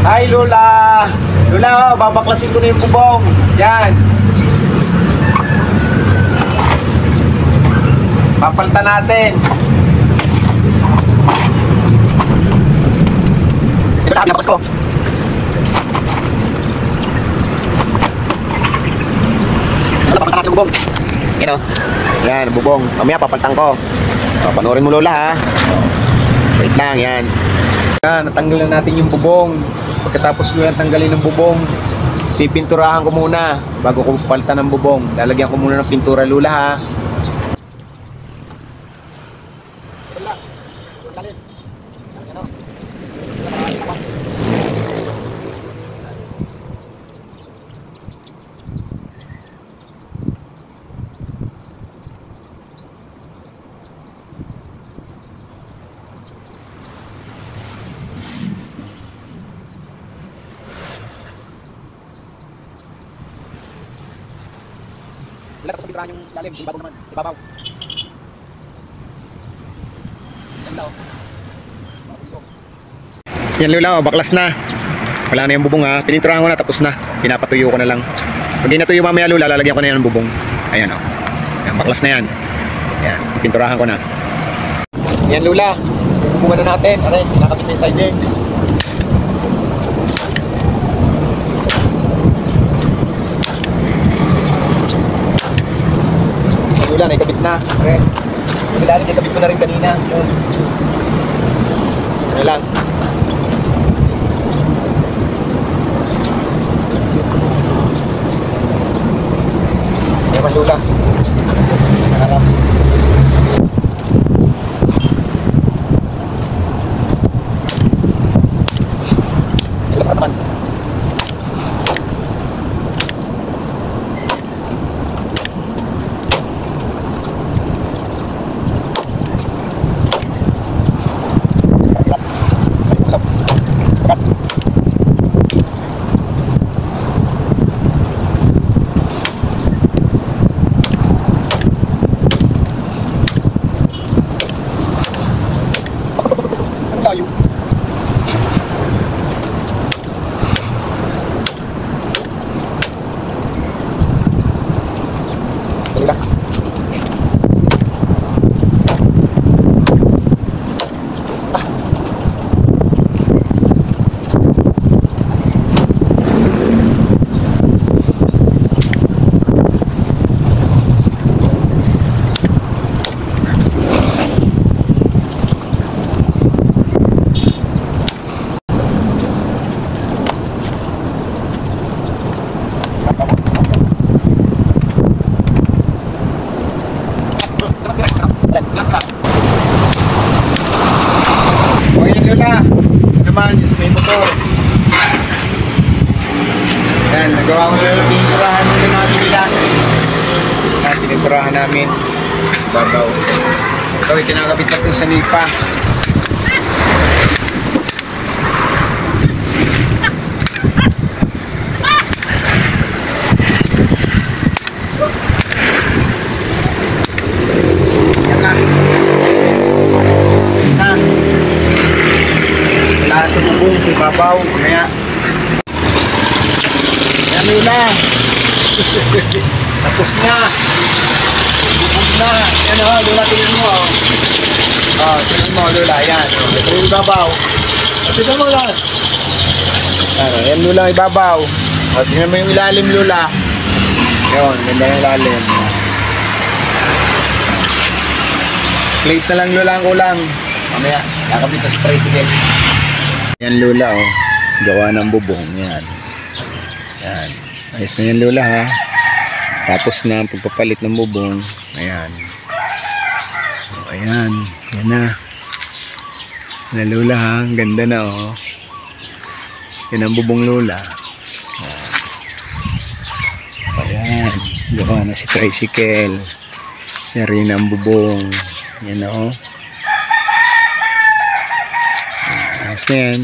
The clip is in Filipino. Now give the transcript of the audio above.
Hi Lola! Lola, babaklasin ko na yung bubong. Yan. Papalitan natin. Lola, pinapas ko. Lola, papalitan natin yung bubong. Yan o. Yan, bubong. Mamaya papalitan ko. Panoorin mo Lola ha. Wait lang, yan. Yan, natanggal na natin yung bubong. Pagkatapos nyo yan tanggalin ng bubong, pipinturahan ko muna bago ko palitan ng bubong. Lalagyan ko muna ng pintura Lola ha. Wala, tapos pinturahan yung lalim, yung babaw naman, si babaw. Yan Lola, baklas na. Wala na yung bubong ha, pininturahan ko na, tapos na. Pinapatuyo ko na lang. Pag di natuyo mamaya Lola, lalagyan ko na yan ng bubong. Ayan o, yan, baklas na yan. Yan, pinturahan ko na. Yan Lola, bubungan na natin. Aray, nakapit na yung sidings. Lola, naikabit na. Aray, Lola, naikabit ko na rin kanina. Yun. Ano lang. Ayan Lola, sa harap. Lola, sa harapan. O yan Lola, ito naman yung may motor. Yan, nagawa ko na yung pininturahan muna namin nila. Yan, pininturahan namin babaw. Ito, itinakabit natin sa nipa. Sa bubong, sa babaw, kaya yan Lola. Tapos na bubong na, yan o Lola, tingnan mo tingnan mo Lola, yan ito yung babaw, tingnan mo Las, yan Lola, yung babaw, tingnan mo yung ilalim Lola, yun, ganda yung ilalim. Plate na lang Lola ang kulang, mamaya nakabit na sa president. Yan Lola oh, gawa ng bubong, yan. Yan, ayos na yan Lola ha. Tapos na ang pagpapalit ng bubong. Ayan. O, ayan, yan na. Yan Lola ha, ganda na oh. Yan ang bubong Lola. Ayan, gawa na si tricycle. Yan rin ang bubong. Yan oh. Ayos na yan.